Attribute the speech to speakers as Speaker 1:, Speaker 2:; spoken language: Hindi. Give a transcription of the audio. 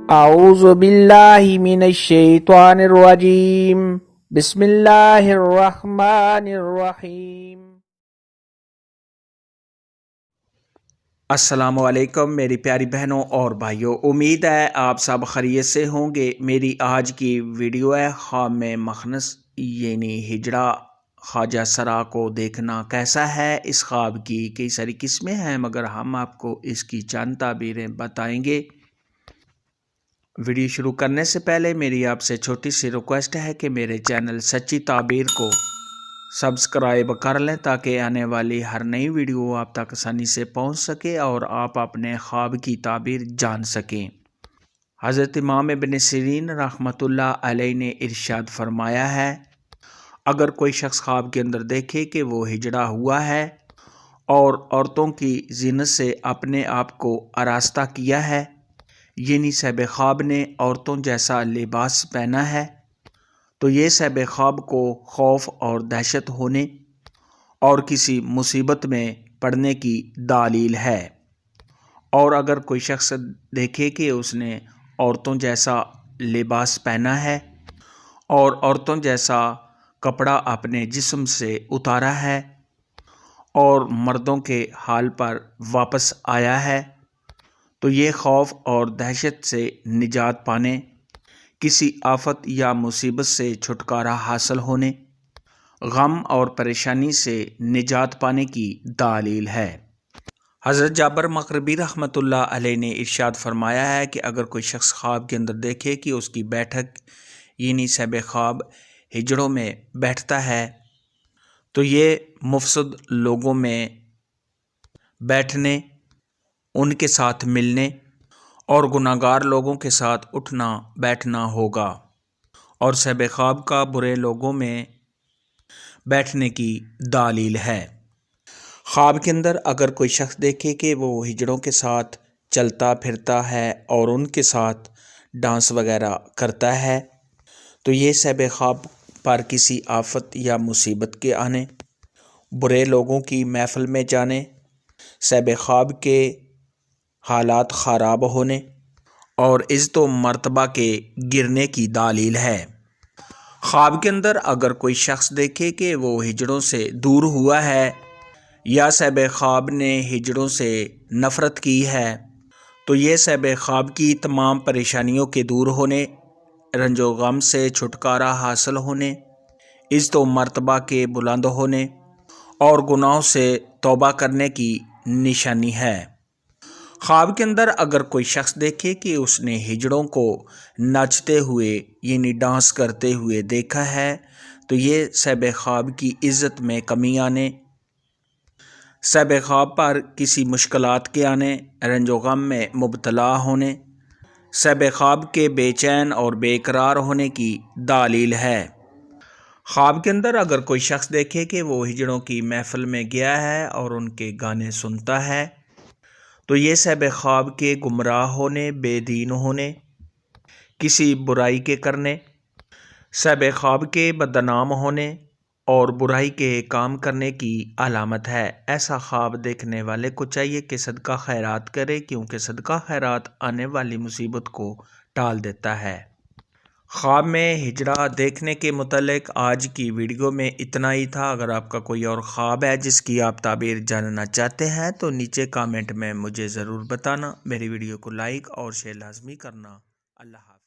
Speaker 1: अऊज़ु बिल्लाहि मिनश शैतानिर रजीम बिस्मिल्लाहिर रहमानिर रहीम। अस्सलामुअलैकुम मेरी प्यारी बहनों और भाइयों, उम्मीद है आप सब खैरियत से होंगे। मेरी आज की वीडियो है ख्वाब में मखनस यानी हिजड़ा ख्वाजा सरा को देखना कैसा है। इस ख्वाब की कई सारी किस्में हैं मगर हम आपको इसकी चंद ताबीरें बताएंगे। वीडियो शुरू करने से पहले मेरी आपसे छोटी सी रिक्वेस्ट है कि मेरे चैनल सच्ची ताबीर को सब्सक्राइब कर लें ताकि आने वाली हर नई वीडियो आप तक आसानी से पहुंच सके और आप अपने ख्वाब की ताबीर जान सकें। हज़रत इमाम इब्न सिरीन रहमतुल्लाह अलैह ने इरशाद फरमाया है, अगर कोई शख्स ख्वाब के अंदर देखे कि वो हिजड़ा हुआ है और औरतों की ज़ीनत से अपने आप को आरास्ता किया है, यानी साहिब ख्वाब ने औरतों जैसा लिबास पहना है, तो ये साहिब ख्वाब को खौफ और दहशत होने और किसी मुसीबत में पड़ने की दलील है। और अगर कोई शख्स देखे कि उसने औरतों जैसा लिबास पहना है और औरतों जैसा कपड़ा अपने जिस्म से उतारा है और मर्दों के हाल पर वापस आया है, तो ये खौफ और दहशत से निजात पाने, किसी आफत या मुसीबत से छुटकारा हासिल होने, गम और परेशानी से निजात पाने की दलील है। हज़रत जाबर मग़रिबी रहमतुल्लाह अलैह ने इरशाद फरमाया है कि अगर कोई शख्स ख्वाब के अंदर देखे कि उसकी बैठक यानी साहिब ख्वाब हिजड़ों में बैठता है, तो ये मुफसद लोगों में बैठने, उनके साथ मिलने और गुनाहगार लोगों के साथ उठना बैठना होगा और साहिब ख्वाब का बुरे लोगों में बैठने की दलील है। ख्वाब के अंदर अगर कोई शख्स देखे कि वो हिजड़ों के साथ चलता फिरता है और उनके साथ डांस वगैरह करता है, तो ये साहिब ख्वाब पर किसी आफत या मुसीबत के आने, बुरे लोगों की महफिल में जाने, साहिब ख्वाब के हालात ख़राब होने और इज़्ज़त व मर्तबा के गिरने की दलील है। ख्वाब के अंदर अगर कोई शख्स देखे कि वो हिजड़ों से दूर हुआ है या साहिब ख्वाब ने हिजड़ों से नफ़रत की है, तो ये साहिब ख्वाब की तमाम परेशानियों के दूर होने, रंजो गम से छुटकारा हासिल होने, इज़्ज़त व मर्तबा के बुलंद होने और गुनाहों से तौबा करने की निशानी है। ख्वाब के अंदर अगर कोई शख्स देखे कि उसने हिजड़ों को नाचते हुए यानी डांस करते हुए देखा है, तो ये साहिब ख्वाब की इज़्ज़त में कमी आने, साहिब ख्वाब पर किसी मुश्किलात के आने, रंजो गम में मुब्तला होने, साहिब ख्वाब के बेचैन और बेकरार होने की दलील है। ख्वाब के अंदर अगर कोई शख्स देखे कि वो हिजड़ों की महफिल में गया है और उनके गाने सुनता है, तो ये साहिब ख्वाब के गुमराह होने, बेदीन होने, किसी बुराई के करने, साहिब ख्वाब के बदनाम होने और बुराई के काम करने की अलामत है। ऐसा ख्वाब देखने वाले को चाहिए कि सदका खैरात करे, क्योंकि सदका खैरात आने वाली मुसीबत को टाल देता है। ख्वाब में हिजड़ा देखने के मुतल्लिक आज की वीडियो में इतना ही था। अगर आपका कोई और ख्वाब है जिसकी आप ताबीर जानना चाहते हैं तो नीचे कमेंट में मुझे ज़रूर बताना। मेरी वीडियो को लाइक और शेयर लाजमी करना। अल्लाह हाफ़िज़।